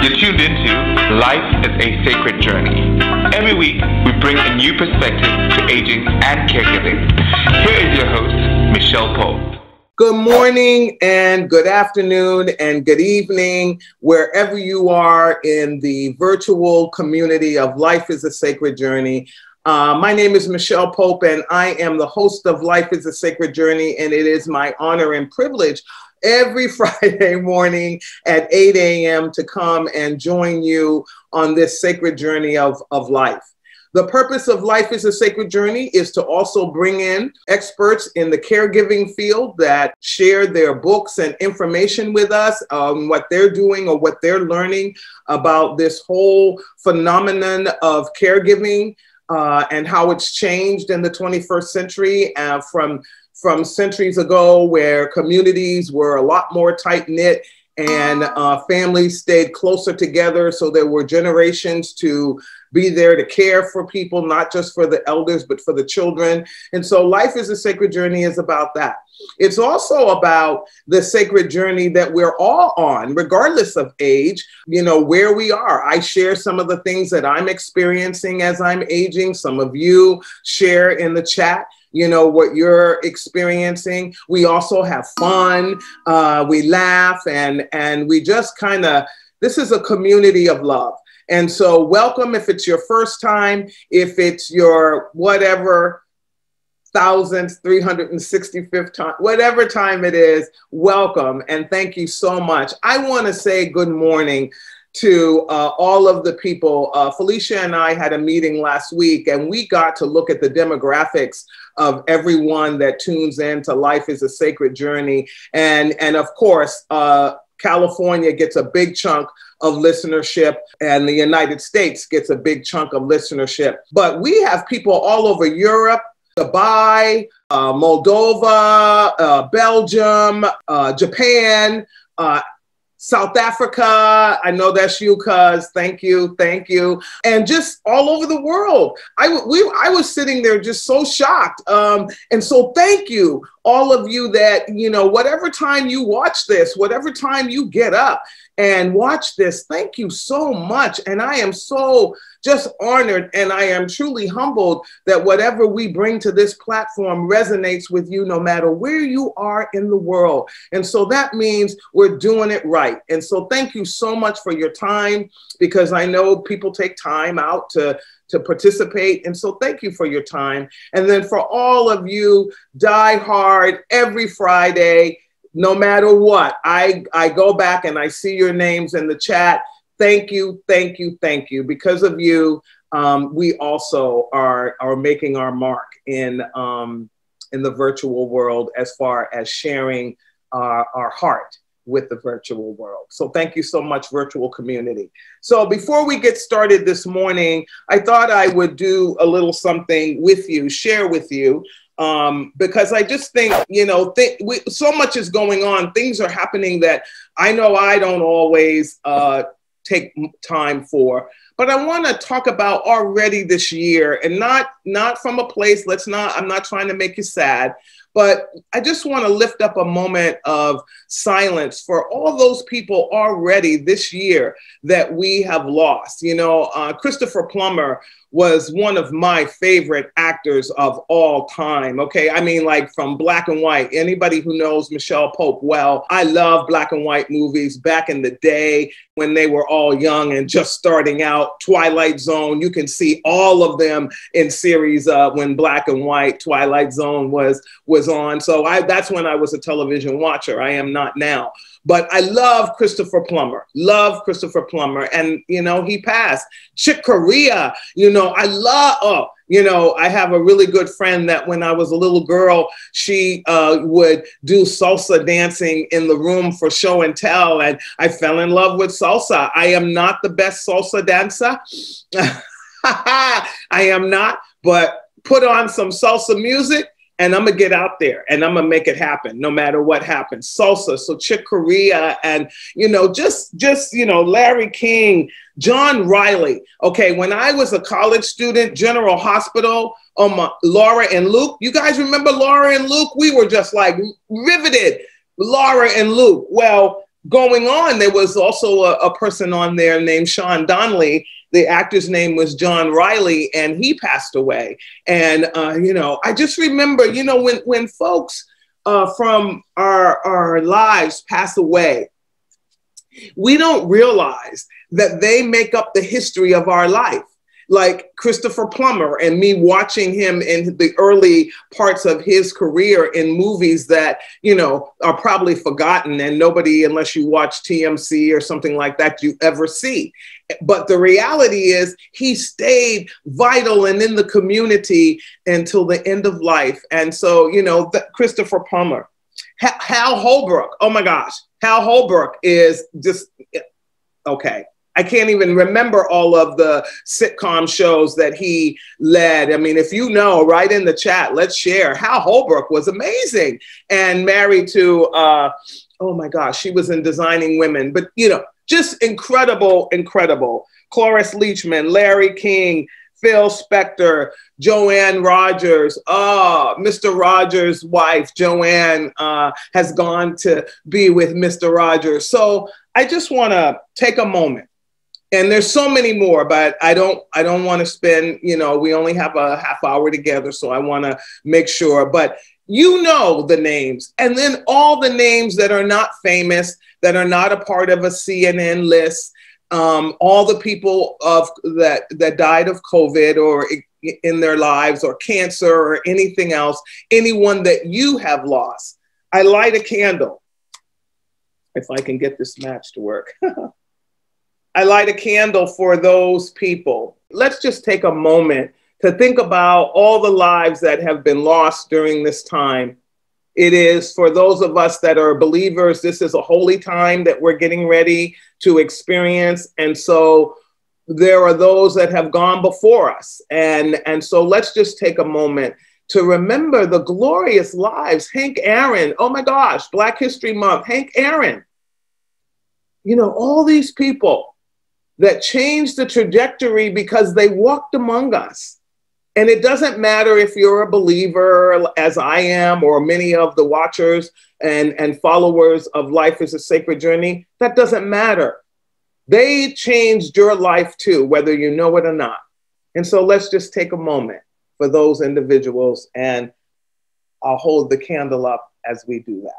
You're tuned into Life is a Sacred Journey. Every week, we bring a new perspective to aging and caregiving. Here is your host, Micheal Pope. Good morning and good afternoon and good evening, wherever you are in the virtual community of Life is a Sacred Journey. My name is Micheal Pope, and I am the host of Life is a Sacred Journey, and it is my honor and privilege every Friday morning at 8 a.m. to come and join you on this sacred journey of life. The purpose of Life is a Sacred Journey is to also bring in experts in the caregiving field that share their books and information with us on what they're doing or what they're learning about this whole phenomenon of caregiving and how it's changed in the 21st century from centuries ago, where communities were a lot more tight-knit and families stayed closer together. So there were generations to be there to care for people, not just for the elders, but for the children. And so Life is a Sacred Journey is about that. It's also about the sacred journey that we're all on, regardless of age, where we are. I share some of the things that I'm experiencing as I'm aging. Some of you share in the chat what you're experiencing. We also have fun, we laugh, and we just this is a community of love. And so welcome if it's your first time, if it's your whatever 1,365th time, whatever time it is, welcome and thank you so much. I want to say good morning to all of the people. Felicia and I had a meeting last week, and we got to look at the demographics of everyone that tunes in to Life is a Sacred Journey. And of course, California gets a big chunk of listenership, and the United States gets a big chunk of listenership. But we have people all over Europe, Dubai, Moldova, Belgium, Japan, South Africa. I know that's you, cuz. Thank you. And just all over the world. I was sitting there just so shocked. And so thank you, all of you that, whatever time you watch this, whatever time you get up and watch this, thank you so much. And I am so just honored, and I am truly humbled that whatever we bring to this platform resonates with you no matter where you are in the world. And so that means we're doing it right. And so thank you so much for your time, because I know people take time out to participate. And so thank you for your time. And then for all of you, die hard every Friday, no matter what, I go back and I see your names in the chat. Thank you. Because of you, we also are making our mark in the virtual world as far as sharing our heart with the virtual world. So thank you so much, virtual community. So before we get started this morning, I thought I would do a little something with you, share with you, because I just think, so much is going on. Things are happening that I know I don't always take time for, but I want to talk about already this year, and not from a place, I'm not trying to make you sad, but I just want to lift up a moment of silence for all those people already this year that we have lost. Christopher Plummer was one of my favorite actors of all time. Okay. I mean, like from black and white, anybody who knows Micheal Pope well, I love black and white movies back in the day when they were all young and just starting out. Twilight Zone, you can see all of them in series when black and white Twilight Zone was on. So that's when I was a television watcher. I am not now. But I love Christopher Plummer, and, he passed. Chick Corea, I have a really good friend that when I was a little girl, she would do salsa dancing in the room for show and tell, and I fell in love with salsa. I am not the best salsa dancer. I am not, but put on some salsa music, and I'm going to get out there and I'm going to make it happen no matter what happens. Salsa. So Chick Corea and, Larry King, John Riley. Okay. When I was a college student, General Hospital, Laura and Luke, you guys remember Laura and Luke? We were just like riveted. Laura and Luke. Well, going on, there was also a person on there named Sean Donnelly. The actor's name was John Riley, and he passed away. And, I just remember, when folks from our lives pass away, we don't realize that they make up the history of our life. Like Christopher Plummer, and me watching him in the early parts of his career in movies that, are probably forgotten and nobody, unless you watch TMC or something like that, you ever see. But the reality is he stayed vital and in the community until the end of life. And so, Christopher Plummer, Hal Holbrook, oh my gosh, Hal Holbrook is just, okay. I can't even remember all of the sitcom shows that he led. I mean, if you know, write in the chat, let's share. Hal Holbrook was amazing and married to, oh my gosh, she was in Designing Women, but just incredible. Cloris Leachman, Larry King, Phil Spector, Joanne Rogers. Mr. Rogers' wife, Joanne, has gone to be with Mr. Rogers. So I just want to take a moment. And there's so many more, but I don't want to spend, we only have a half hour together. So I want to make sure, but the names, and then all the names that are not famous, that are not a part of a CNN list, all the people that died of COVID or in their lives or cancer or anything else, anyone that you have lost. I light a candle. If I can get this match to work. I light a candle for those people. Let's just take a moment to think about all the lives that have been lost during this time. It is for those of us that are believers, this is a holy time that we're getting ready to experience. And so there are those that have gone before us. And so let's just take a moment to remember the glorious lives. Hank Aaron, oh my gosh, Black History Month, Hank Aaron. All these people that changed the trajectory because they walked among us. And it doesn't matter if you're a believer, as I am, or many of the watchers and followers of Life is a Sacred Journey, that doesn't matter. They changed your life too, whether you know it or not. And so let's just take a moment for those individuals, and I'll hold the candle up as we do that.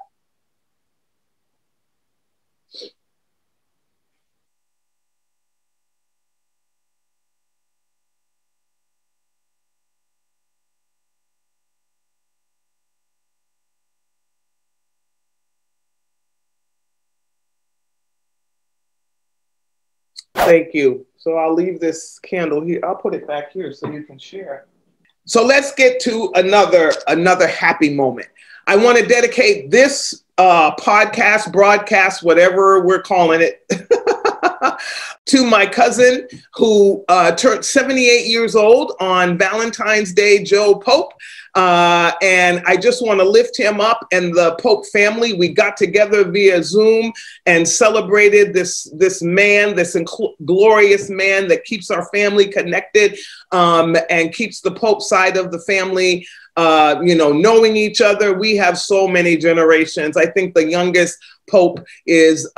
Thank you. So I'll leave this candle here. I'll put it back here so you can share. So let's get to another happy moment. I want to dedicate this podcast, broadcast, whatever we're calling it, to my cousin who turned 78 years old on Valentine's Day, Joe Pope. And I just want to lift him up and the Pope family. We got together via Zoom and celebrated this man, this glorious man that keeps our family connected and keeps the Pope side of the family, knowing each other. We have so many generations. I think the youngest Pope is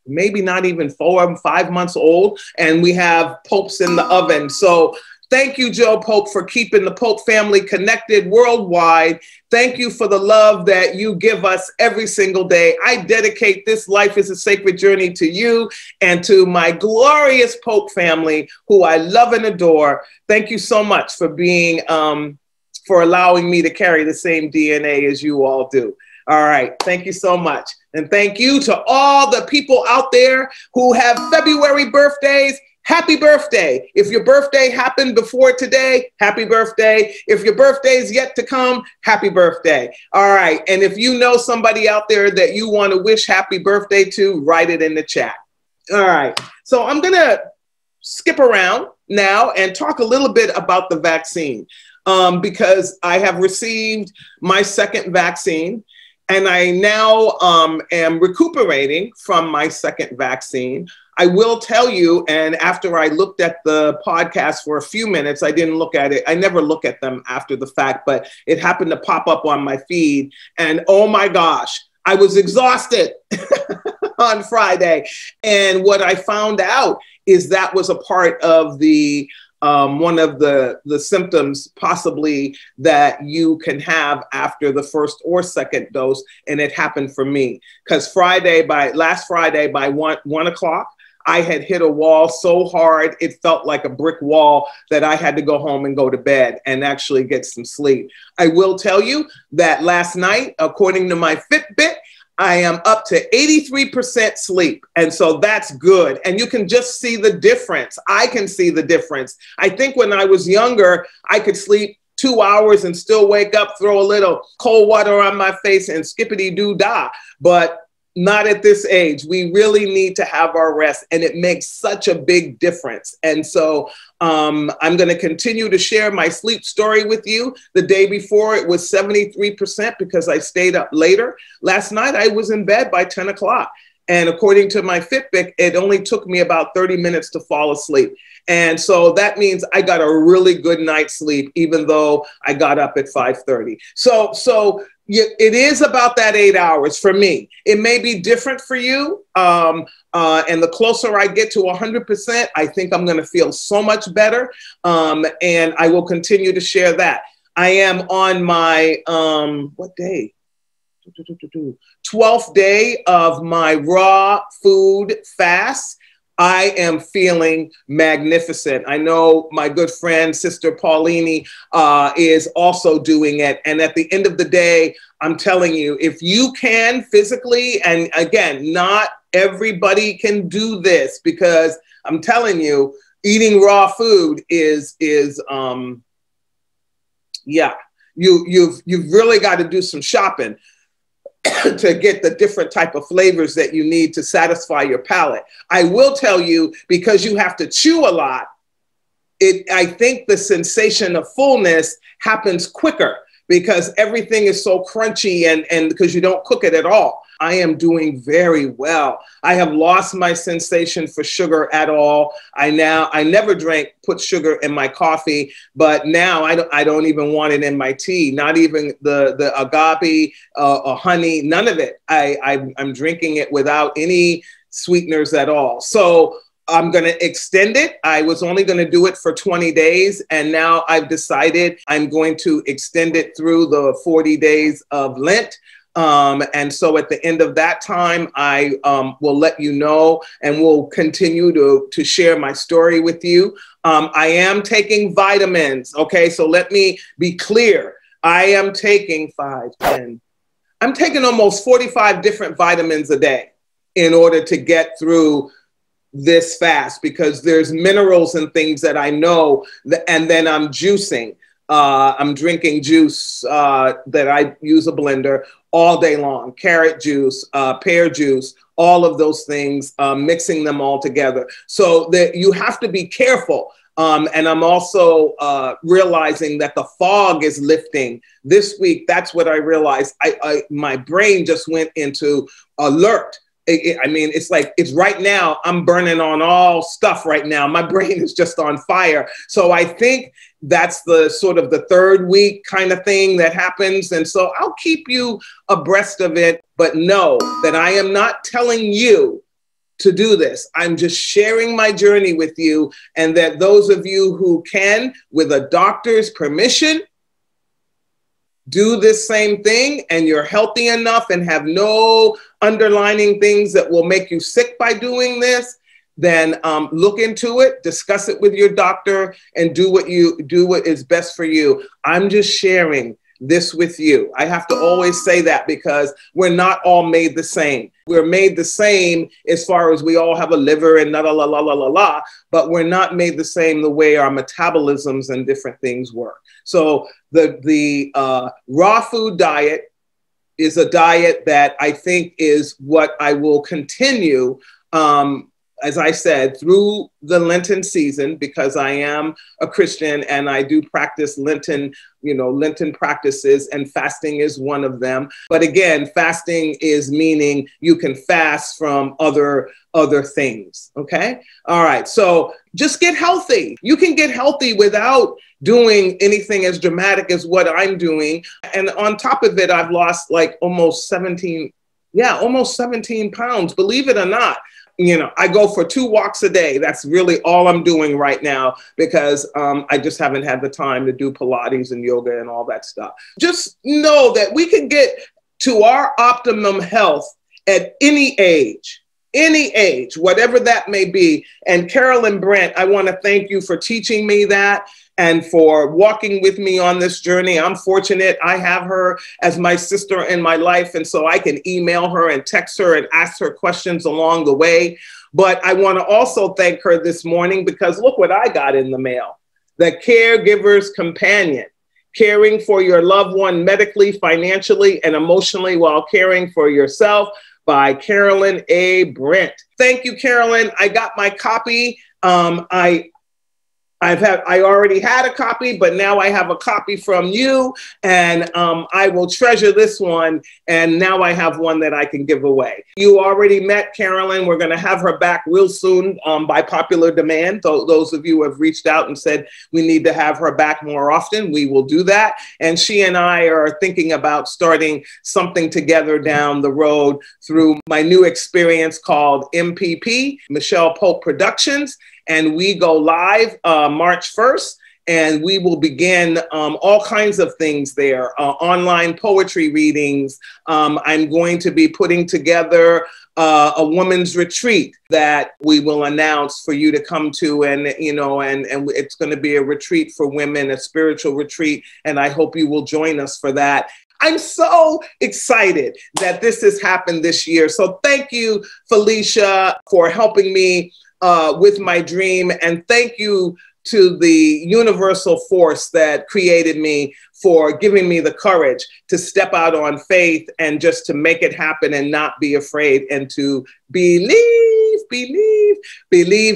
maybe not even 4 or 5 months old, and we have popes in the oven. So thank you, Joe Pope, for keeping the Pope family connected worldwide. Thank you for the love that you give us every single day. I dedicate this Life is a Sacred Journey to you and to my glorious Pope family, who I love and adore. Thank you so much for being, for allowing me to carry the same DNA as you all do. All right. Thank you so much. And thank you to all the people out there who have February birthdays. Happy birthday. If your birthday happened before today, happy birthday. If your birthday is yet to come, happy birthday. All right. And if you know somebody out there that you want to wish happy birthday to, write it in the chat. All right. So I'm going to skip around now and talk a little bit about the vaccine because I have received my second vaccine. And I now am recuperating from my second vaccine. I will tell you, and after I looked at the podcast for a few minutes, I didn't look at it. I never look at them after the fact, but it happened to pop up on my feed. And oh my gosh, I was exhausted on Friday. And what I found out is that was a part of the one of the symptoms possibly that you can have after the first or second dose. And it happened for me because last Friday by 1 o'clock, I had hit a wall so hard, it felt like a brick wall that I had to go home and go to bed and actually get some sleep. I will tell you that last night, according to my Fitbit, I am up to 83% sleep. And so that's good. And you can just see the difference. I can see the difference. I think when I was younger, I could sleep 2 hours and still wake up, throw a little cold water on my face and skippity doo dah. But not at this age. We really need to have our rest, and it makes such a big difference. And so I'm going to continue to share my sleep story with you. The day before it was 73% because I stayed up later. Last night I was in bed by 10 o'clock. And according to my Fitbit, it only took me about 30 minutes to fall asleep. And so that means I got a really good night's sleep, even though I got up at 5:30. So it is about that 8 hours for me. It may be different for you. And the closer I get to 100%, I think I'm going to feel so much better. And I will continue to share that. I am on my, what day? 12th day of my raw food fast. I am feeling magnificent. I know my good friend, Sister Paulini, is also doing it. And at the end of the day, I'm telling you, if you can physically, and again, not everybody can do this because I'm telling you, eating raw food is yeah, you've really got to do some shopping to get the different type of flavors that you need to satisfy your palate. I will tell you, because you have to chew a lot, I think the sensation of fullness happens quicker because everything is so crunchy and because you don't cook it at all. I am doing very well. I have lost my sensation for sugar at all. I never put sugar in my coffee, but now I don't even want it in my tea, not even the agave, honey, none of it. I'm drinking it without any sweeteners at all. So I'm going to extend it. I was only going to do it for 20 days. And now I've decided I'm going to extend it through the 40 days of Lent. And so at the end of that time, I will let you know and will continue to share my story with you. I am taking vitamins. Okay, so let me be clear. I am taking I'm taking almost 45 different vitamins a day in order to get through this fast because there's minerals and things that I know and then I'm juicing. I'm drinking juice that I use a blender all day long, carrot juice, pear juice, all of those things, mixing them all together. So that you have to be careful. And I'm also realizing that the fog is lifting this week. That's what I realized. My brain just went into alert. I mean, it's like, it's right now, I'm burning on all stuff right now. My brain is just on fire. So I think that's the sort of the third week kind of thing that happens. And so I'll keep you abreast of it, but know that I am not telling you to do this. I'm just sharing my journey with you, and that those of you who can, with a doctor's permission, do this same thing and you're healthy enough and have no underlining things that will make you sick by doing this, then look into it, discuss it with your doctor, and do what is best for you. I'm just sharing this with you. I have to always say that because we're not all made the same. We're made the same as far as we all have a liver and la, but we're not made the same the way our metabolisms and different things work. So the raw food diet is a diet that I think is what I will continue, as I said, through the Lenten season, because I am a Christian and I do practice Lenten practices, and fasting is one of them. But again, fasting is meaning you can fast from other things. Okay. All right. So just get healthy. You can get healthy without doing anything as dramatic as what I'm doing. And on top of it, I've lost like almost 17 Yeah, almost 17 pounds, believe it or not. You know, I go for 2 walks a day. That's really all I'm doing right now because I just haven't had the time to do Pilates and yoga and all that stuff. Just know that we can get to our optimum health at any age, whatever that may be. And Carolyn Brent, I want to thank you for teaching me that and for walking with me on this journey. I'm fortunate I have her as my sister in my life, and so I can email her and text her and ask her questions along the way. But I want to also thank her this morning because look what I got in the mail. The Caregiver's Companion, caring for your loved one medically, financially, and emotionally while caring for yourself, by Carolyn A. Brent. Thank you, Carolyn. I got my copy. I already had a copy, but now I have a copy from you, and I will treasure this one. And now I have one that I can give away. You already met Carolyn. We're going to have her back real soon by popular demand. Those of you who have reached out and said we need to have her back more often, we will do that. And she and I are thinking about starting something together down the road through my new experience called MPP, Micheal Pope Productions. And we go live March 1st, and we will begin all kinds of things there, online poetry readings. I'm going to be putting together a women's retreat that we will announce for you to come to, and you know, and it's going to be a retreat for women, a spiritual retreat, and I hope you will join us for that. I'm so excited that this has happened this year. So thank you, Felicia, for helping me with my dream. And thank you to the universal force that created me for giving me the courage to step out on faith and just to make it happen and not be afraid and to believe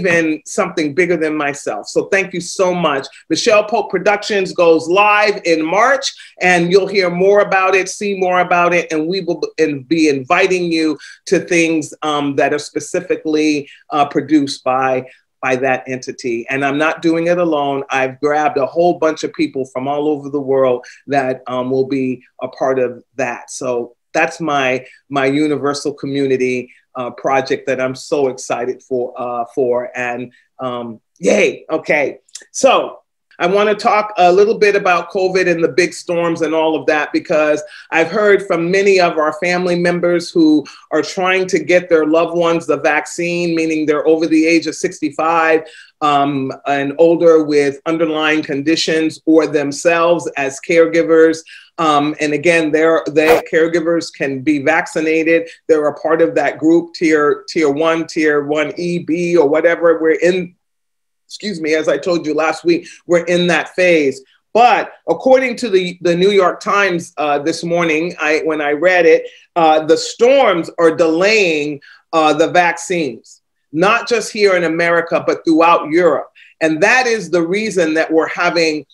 in something bigger than myself. So thank you so much. Micheal Pope Productions goes live in March, and you'll hear more about it, see more about it, and we will be inviting you to things that are specifically produced by that entity. And I'm not doing it alone. I've grabbed a whole bunch of people from all over the world that will be a part of that. So that's my universal community project that I'm so excited for. And yay. Okay. So I want to talk a little bit about COVID and the big storms and all of that, because I've heard from many of our family members who are trying to get their loved ones the vaccine, meaning they're over the age of 65 and older with underlying conditions, or themselves as caregivers. And again, their caregivers can be vaccinated. They're a part of that group, tier 1, tier 1E, B, or whatever we're in. Excuse me, as I told you last week, we're in that phase. But according to the New York Times this morning, when I read it, the storms are delaying the vaccines, not just here in America, but throughout Europe. And that is the reason that we're having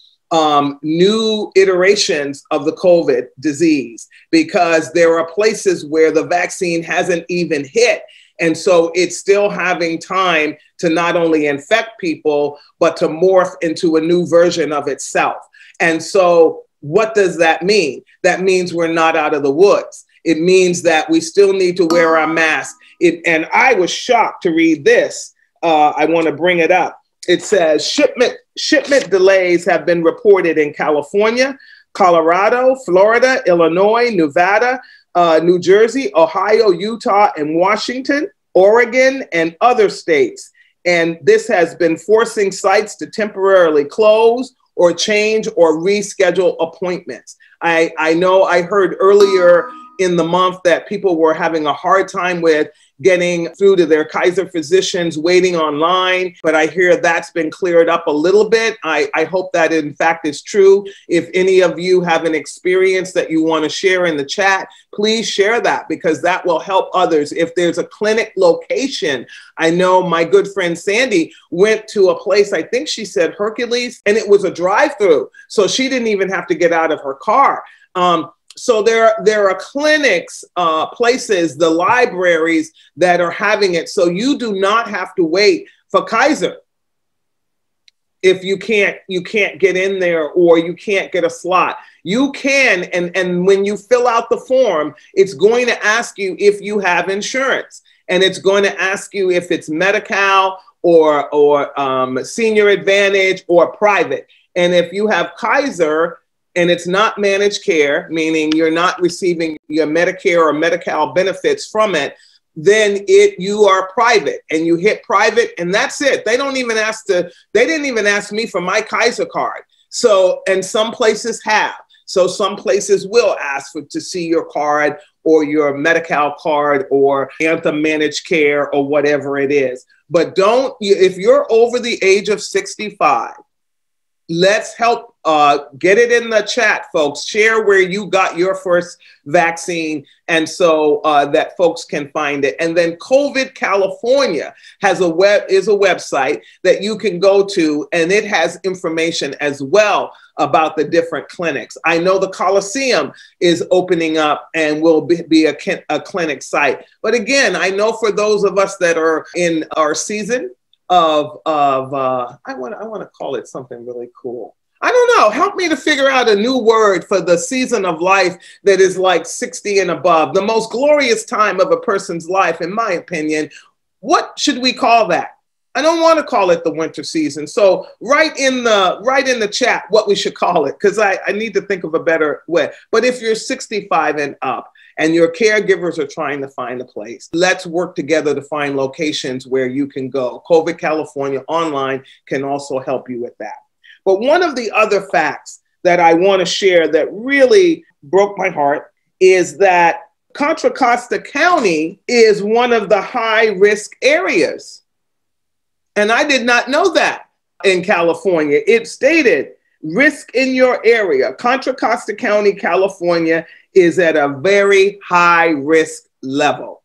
new iterations of the COVID disease, because there are places where the vaccine hasn't even hit. And so it's still having time to not only infect people, but to morph into a new version of itself. And so what does that mean? That means we're not out of the woods. It means that we still need to wear our mask. And I was shocked to read this. I want to bring it up. It says shipment delays have been reported in California, Colorado, Florida, Illinois, Nevada, New Jersey, Ohio, Utah, and Washington, Oregon, and other states. And this has been forcing sites to temporarily close or change or reschedule appointments. I know I heard earlier in the month that people were having a hard time with getting through to their Kaiser physicians, waiting online, but I hear that's been cleared up a little bit. I hope that in fact is true. If any of you have an experience that you want to share in the chat, please share that, because that will help others. If there's a clinic location, I know my good friend Sandy went to a place, I think she said Hercules, and it was a drive-through. So she didn't even have to get out of her car. So there are clinics, places, the libraries that are having it. So you do not have to wait for Kaiser. if you can't get in there or you can't get a slot. You can, and when you fill out the form, it's going to ask you if you have insurance, and it's going to ask you if it's Medi-Cal or Senior Advantage or private. And if you have Kaiser and it's not managed care, meaning you're not receiving your Medicare or Medi-Cal benefits from it, then you are private, and you hit private, and that's it. They didn't even ask me for my Kaiser card. So, and some places have. So some places will ask to see your card or your Medi-Cal card or Anthem managed care or whatever it is. But if you're over the age of 65, let's help get it in the chat, folks. Share where you got your first vaccine, and so that folks can find it. And then COVID California is a website that you can go to, and it has information as well about the different clinics. I know the Coliseum is opening up and will be a clinic site. But again, I know for those of us that are in our season of I want to call it something really cool. I don't know. Help me to figure out a new word for the season of life that is like 60 and above, the most glorious time of a person's life, in my opinion. What should we call that? I don't want to call it the winter season. So write in the chat what we should call it, because I need to think of a better way. But if you're 65 and up, and your caregivers are trying to find a place, let's work together to find locations where you can go. COVID California online can also help you with that. But one of the other facts that I want to share that really broke my heart is that Contra Costa County is one of the high-risk areas. And I did not know that in California. It stated, risk in your area. Contra Costa County, California is at a very high risk level.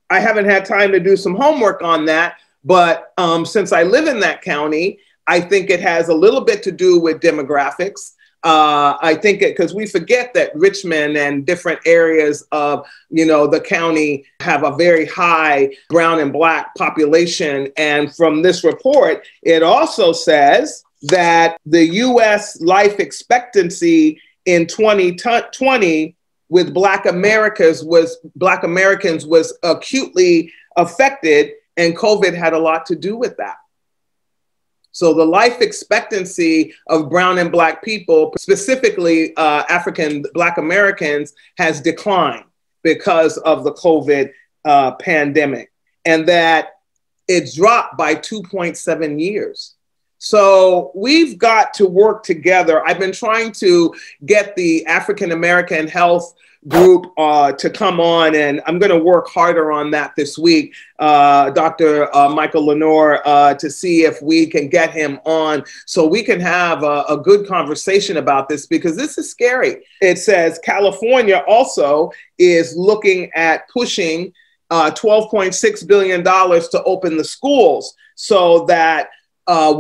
I haven't had time to do some homework on that, but since I live in that county, I think it has a little bit to do with demographics. I think because we forget that Richmond and different areas of, the county have a very high brown and black population. And from this report, it also says that the U.S. life expectancy in 2020 with Black Americans was acutely affected, and COVID had a lot to do with that. So the life expectancy of brown and black people, specifically African Black Americans, has declined because of the COVID pandemic, and that it's dropped by 2.7 years. So we've got to work together. I've been trying to get the African American Health Group to come on, and I'm going to work harder on that this week, Dr. Michael Lenore, to see if we can get him on so we can have a good conversation about this, because this is scary. It says California also is looking at pushing $12.6 billion to open the schools so that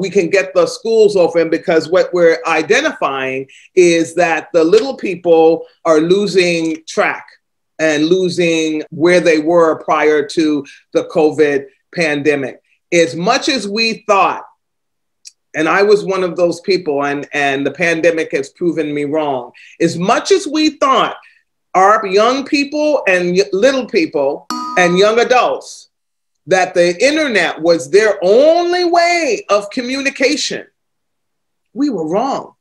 we can get the schools open, because what we're identifying is that the little people are losing track and losing where they were prior to the COVID pandemic. As much as we thought, and I was one of those people, and the pandemic has proven me wrong, as much as we thought our young people and little people and young adults that the internet was their only way of communication, we were wrong.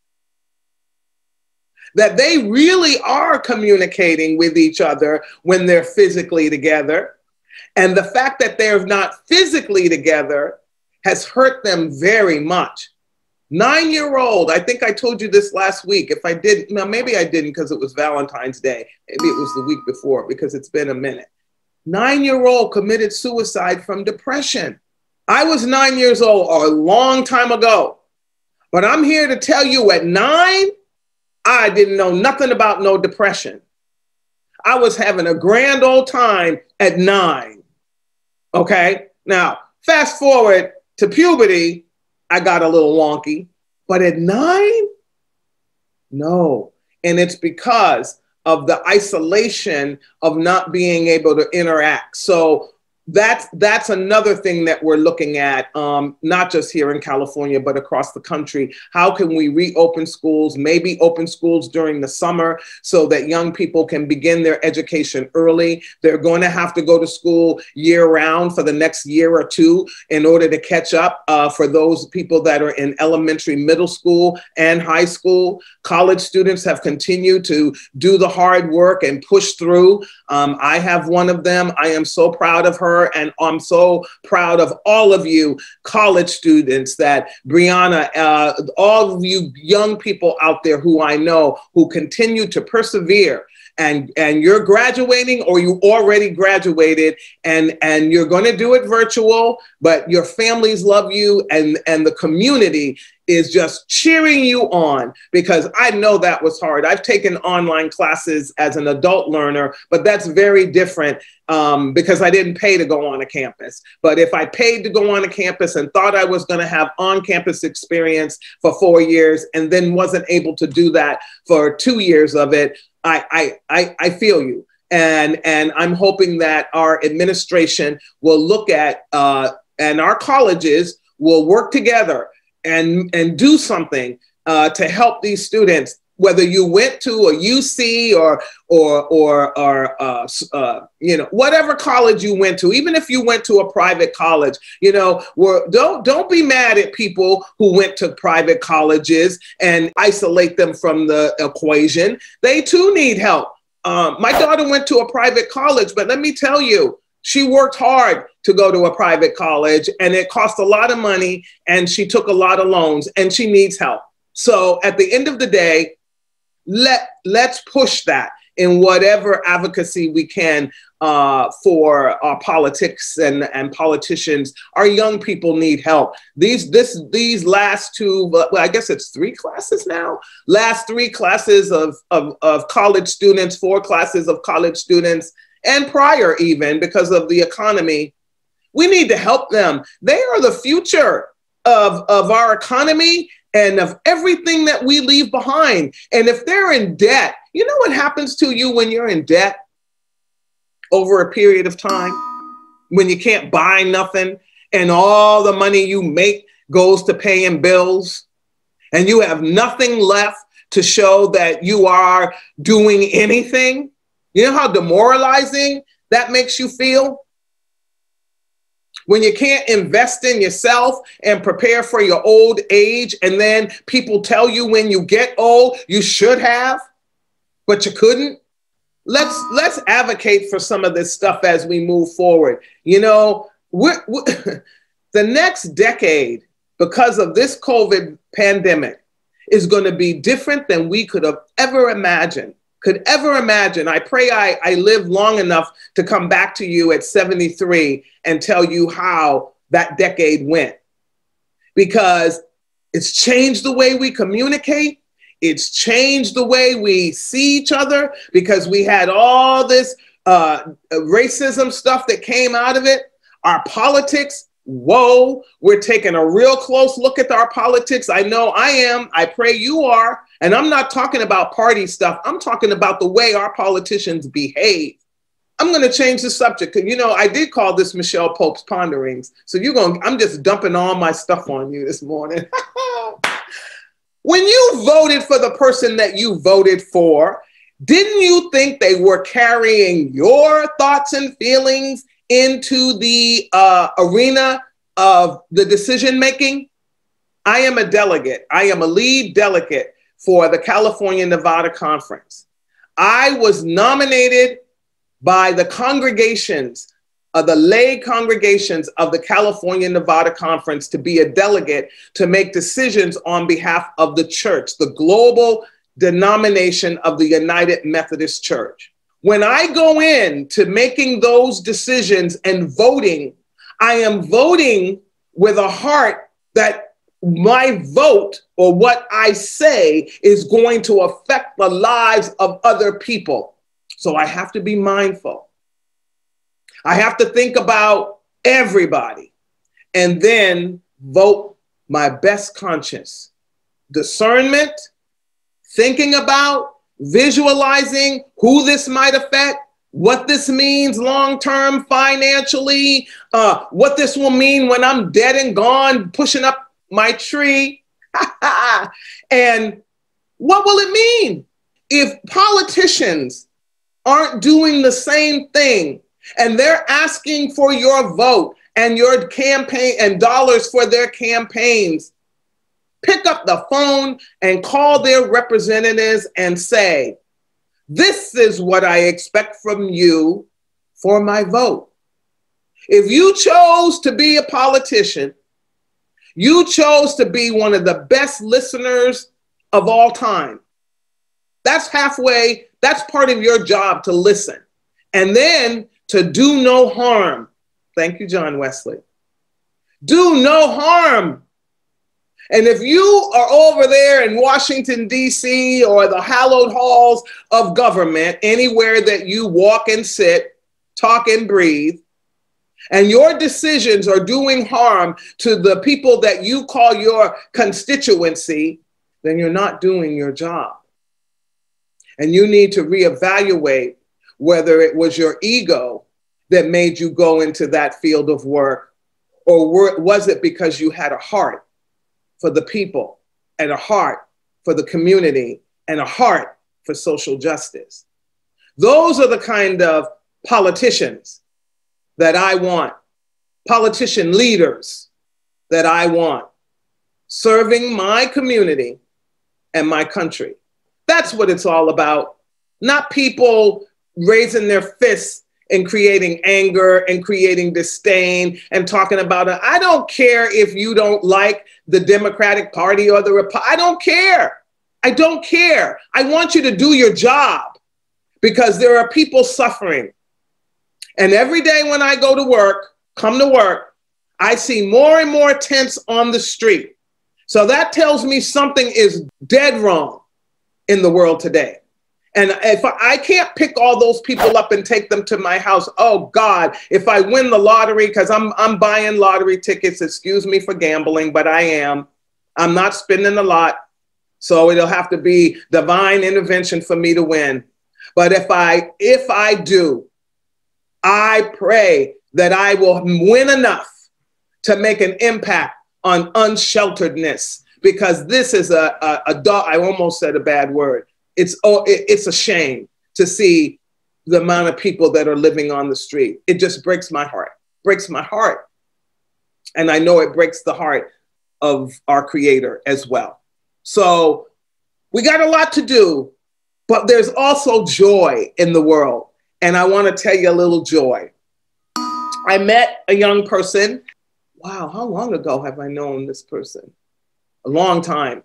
That they really are communicating with each other when they're physically together. And the fact that they're not physically together has hurt them very much. 9-year-old, I think I told you this last week. If I did, no, maybe I didn't because it was Valentine's Day. Maybe it was the week before because it's been a minute. 9-year-old committed suicide from depression. I was 9 years old a long time ago, but I'm here to tell you at 9, I didn't know nothing about no depression. I was having a grand old time at 9. Okay. Now, fast forward to puberty, I got a little wonky, but at 9, no. And it's because of the isolation of not being able to interact. So that's another thing that we're looking at, not just here in California, but across the country. How can we reopen schools, maybe open schools during the summer so that young people can begin their education early? They're going to have to go to school year round for the next year or two in order to catch up for those people that are in elementary, middle school, and high school. College students have continued to do the hard work and push through. I have one of them. I am so proud of her. And I'm so proud of all of you college students, that Brianna, all of you young people out there who I know who continue to persevere, and you're graduating or you already graduated, and you're going to do it virtual, but your families love you, and the community is just cheering you on, because I know that was hard. I've taken online classes as an adult learner, but that's very different because I didn't pay to go on a campus. But if I paid to go on a campus and thought I was going to have on-campus experience for 4 years and then wasn't able to do that for 2 years of it, I feel you. And I'm hoping that our administration will look at, and our colleges will work together and do something to help these students, whether you went to a UC or whatever college you went to, even if you went to a private college, don't be mad at people who went to private colleges and isolate them from the equation. They too need help. My daughter went to a private college, but let me tell you, she worked hard to go to a private college, and it cost a lot of money, and she took a lot of loans, and she needs help. So at the end of the day, let's push that in whatever advocacy we can for our politics and politicians. Our young people need help. These last two, well, I guess it's 3 classes now, last 3 classes of college students, 4 classes of college students, and prior even, because of the economy. We need to help them. They are the future of our economy and of everything that we leave behind. And if they're in debt, you know what happens to you when you're in debt over a period of time, when you can't buy nothing and all the money you make goes to paying bills and you have nothing left to show that you are doing anything? You know how demoralizing that makes you feel? When you can't invest in yourself and prepare for your old age, and then people tell you when you get old, you should have, but you couldn't. Let's advocate for some of this stuff as we move forward. The next decade, because of this COVID pandemic, is going to be different than we could have ever imagined. I pray I live long enough to come back to you at 73 and tell you how that decade went, because it's changed the way we communicate. It's changed the way we see each other, because we had all this racism stuff that came out of it. Our politics, whoa, we're taking a real close look at our politics. I know I am. I pray you are. And I'm not talking about party stuff. I'm talking about the way our politicians behave. I'm going to change the subject. I did call this Micheal Pope's Ponderings. So I'm just dumping all my stuff on you this morning. When you voted for the person that you voted for, didn't you think they were carrying your thoughts and feelings into the arena of the decision making? I am a delegate. I am a lead delegate for the California-Nevada Conference. I was nominated by the congregations, the lay congregations of the California-Nevada Conference, to be a delegate to make decisions on behalf of the church, the global denomination of the United Methodist Church. When I go in to making those decisions and voting, I am voting with a heart that my vote, or what I say, is going to affect the lives of other people. So I have to be mindful. I have to think about everybody and then vote my best conscience. Discernment, thinking about, visualizing who this might affect, what this means long-term financially, what this will mean when I'm dead and gone, pushing up my tree. And what will it mean if politicians aren't doing the same thing and they're asking for your vote and your campaign and dollars for their campaigns? Pick up the phone and call their representatives and say, this is what I expect from you for my vote. If you chose to be a politician, you chose to be one of the best listeners of all time. That's halfway, that's part of your job, to listen. And then to do no harm. Thank you, John Wesley. Do no harm. And if you are over there in Washington, D.C., or the hallowed halls of government, anywhere that you walk and sit, talk and breathe, and your decisions are doing harm to the people that you call your constituency, then you're not doing your job. And you need to reevaluate whether it was your ego that made you go into that field of work, or was it because you had a heart for the people, and a heart for the community, and a heart for social justice. Those are the kind of politicians that I want, politician leaders that I want, serving my community and my country. That's what it's all about. Not people raising their fists and creating anger and creating disdain and talking about it. I don't care if you don't like the Democratic Party or the Republican. I don't care. I don't care. I want you to do your job, because there are people suffering. And every day when I go to work, come to work, I see more and more tents on the street. So that tells me something is dead wrong in the world today. And if I can't pick all those people up and take them to my house, oh God, if I win the lottery, because I'm buying lottery tickets, excuse me for gambling, but I am. I'm not spending a lot. So it'll have to be divine intervention for me to win. But if I do, I pray that I will win enough to make an impact on unshelteredness, because this is I almost said a bad word. It's a shame to see the amount of people that are living on the street. It just breaks my heart. And I know it breaks the heart of our Creator as well. So we got a lot to do, but there's also joy in the world. And I want to tell you a little joy. I met a young person. Wow, how long ago have I known this person? A long time.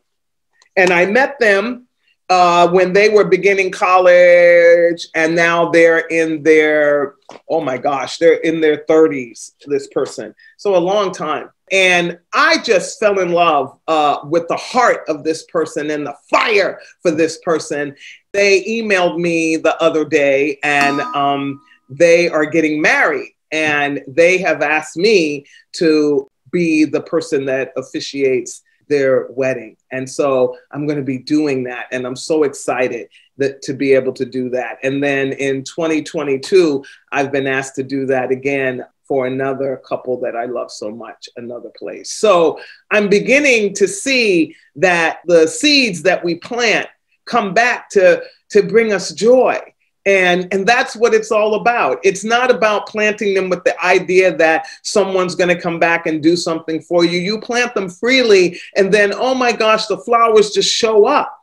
And I met them when they were beginning college, and now they're in their, oh my gosh, they're in their 30s, this person. So a long time. And I just fell in love with the heart of this person and the fire for this person. They emailed me the other day, and they are getting married, and they have asked me to be the person that officiates their wedding. And so I'm going to be doing that. And I'm so excited to be able to do that. And then in 2022, I've been asked to do that again for another couple that I love so much, another place. So I'm beginning to see that the seeds that we plant come back to bring us joy. And that's what it's all about. It's not about planting them with the idea that someone's going to come back and do something for you. You plant them freely, and then, oh my gosh, the flowers just show up.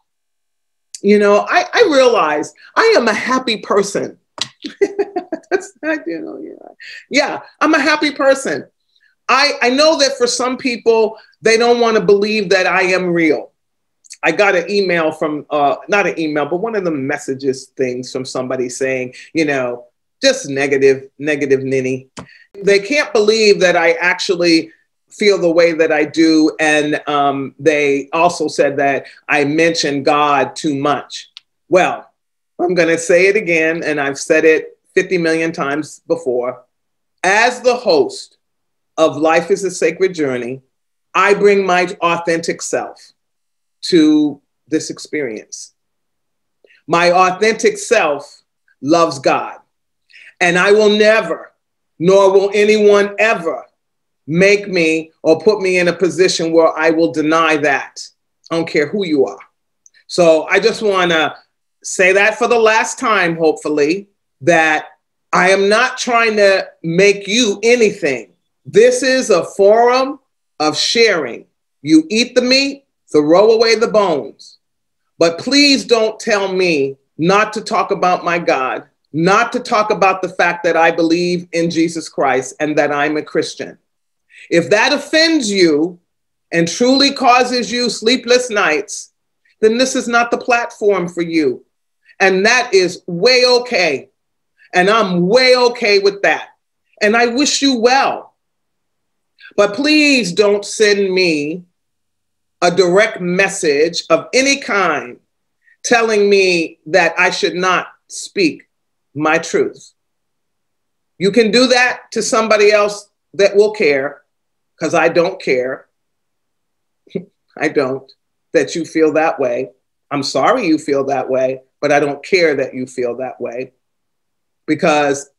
You know, I realize I am a happy person. That's not, you know, yeah, I'm a happy person. I know that for some people, they don't want to believe that I am real. I got an email from, not an email, but one of the messages things from somebody saying, you know, just negative ninny. They can't believe that I actually feel the way that I do. And they also said that I mention God too much. Well, I'm going to say it again, and I've said it 50 million times before. As the host of Life is a Sacred Journey, I bring my authentic self to this experience. My authentic self loves God. And I will never, nor will anyone ever make me or put me in a position where I will deny that. I don't care who you are. So I just want to say that for the last time, hopefully, that I am not trying to make you anything. This is a forum of sharing. You eat the meat, throw away the bones. But please don't tell me not to talk about my God, not to talk about the fact that I believe in Jesus Christ and that I'm a Christian. If that offends you and truly causes you sleepless nights, then this is not the platform for you. And that is way okay. And I'm way okay with that. And I wish you well. But please don't send me a direct message of any kind telling me that I should not speak my truth. You can do that to somebody else that will care, because I don't care. I don't, that you feel that way. I'm sorry you feel that way, but I don't care that you feel that way. Because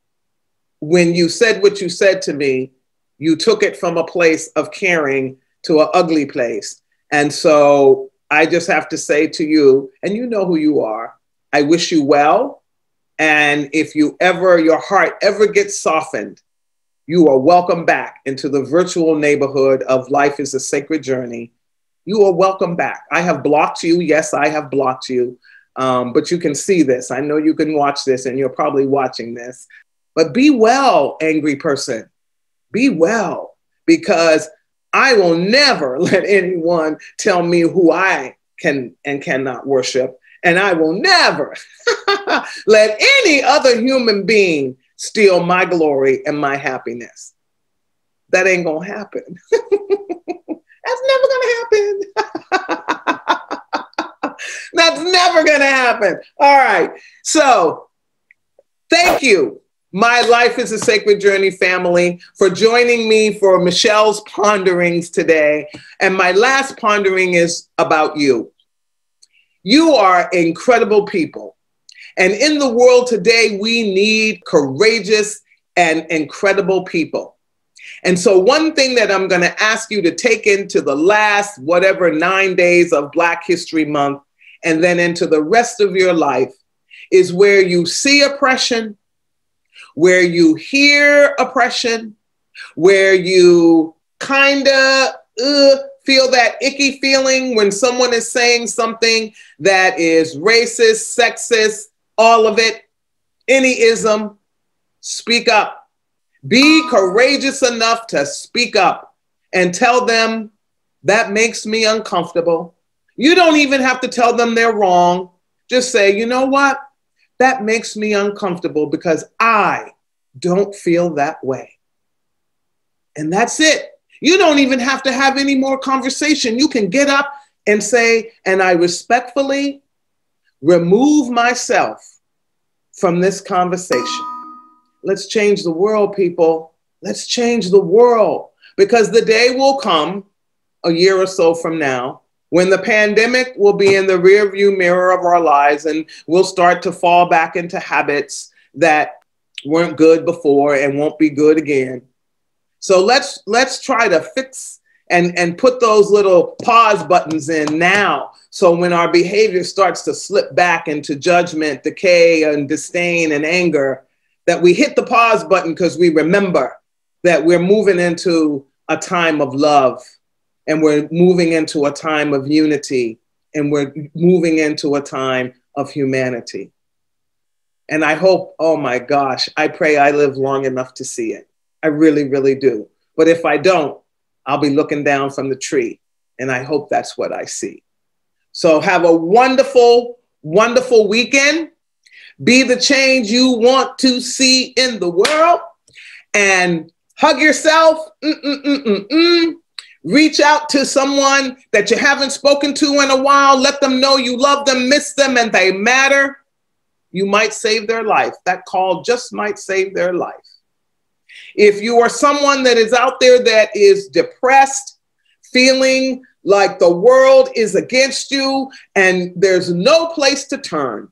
when you said what you said to me, you took it from a place of caring to an ugly place. And so I just have to say to you, and you know who you are, I wish you well. And if you ever, your heart ever gets softened, you are welcome back into the virtual neighborhood of Life is a Sacred Journey. You are welcome back. I have blocked you. Yes, I have blocked you. But you can see this. I know you can watch this and you're probably watching this. But be well, angry person. Be well, because I will never let anyone tell me who I can and cannot worship. And I will never let any other human being steal my glory and my happiness. That ain't gonna happen. That's never gonna happen. That's never gonna happen. All right. So thank you, my Life is a Sacred Journey family, for joining me for Micheal's Ponderings today. And my last pondering is about you. You are incredible people. And in the world today, we need courageous and incredible people. And so one thing that I'm going to ask you to take into the last, 9 days of Black History Month, and then into the rest of your life, is where you see oppression, where you hear oppression, where you kind of feel that icky feeling when someone is saying something that is racist, sexist, all of it, any ism, speak up. Be courageous enough to speak up and tell them that makes me uncomfortable. You don't even have to tell them they're wrong. Just say, you know what? That makes me uncomfortable because I don't feel that way. And that's it. You don't even have to have any more conversation. You can get up and say, and I respectfully remove myself from this conversation. Let's change the world, people. Let's change the world, because the day will come a year or so from now when the pandemic will be in the rearview mirror of our lives, and we'll start to fall back into habits that weren't good before and won't be good again. So let's try to fix and put those little pause buttons in now. So when our behavior starts to slip back into judgment, decay, and disdain and anger, that we hit the pause button because we remember that we're moving into a time of love, and we're moving into a time of unity, and we're moving into a time of humanity. And I hope, oh my gosh, I pray I live long enough to see it. I really, really do. But if I don't, I'll be looking down from the tree, and I hope that's what I see. So have a wonderful, wonderful weekend. Be the change you want to see in the world, and hug yourself. Reach out to someone that you haven't spoken to in a while. Let them know you love them, miss them, and they matter. You might save their life. That call just might save their life. If you are someone that is out there that is depressed, feeling like the world is against you and there's no place to turn,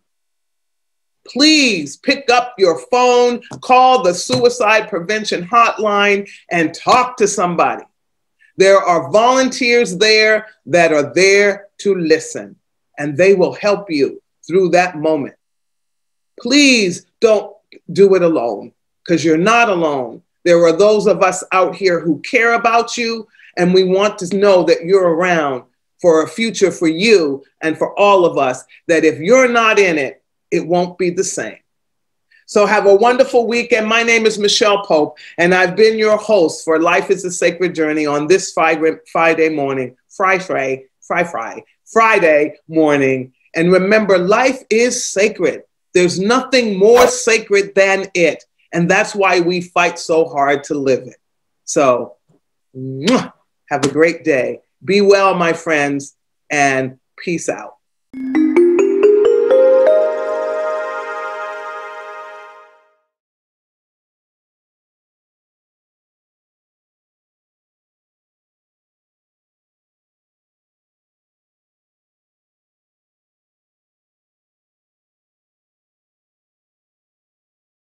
please pick up your phone, call the suicide prevention hotline, and talk to somebody. There are volunteers there that are there to listen, and they will help you through that moment. Please don't do it alone, because you're not alone. There are those of us out here who care about you, and we want to know that you're around for a future for you and for all of us, that if you're not in it, it won't be the same. So have a wonderful weekend. My name is Micheal Pope, and I've been your host for Life is a Sacred Journey on this Friday morning. And remember, life is sacred. There's nothing more sacred than it. And that's why we fight so hard to live it. So have a great day. Be well, my friends, and peace out.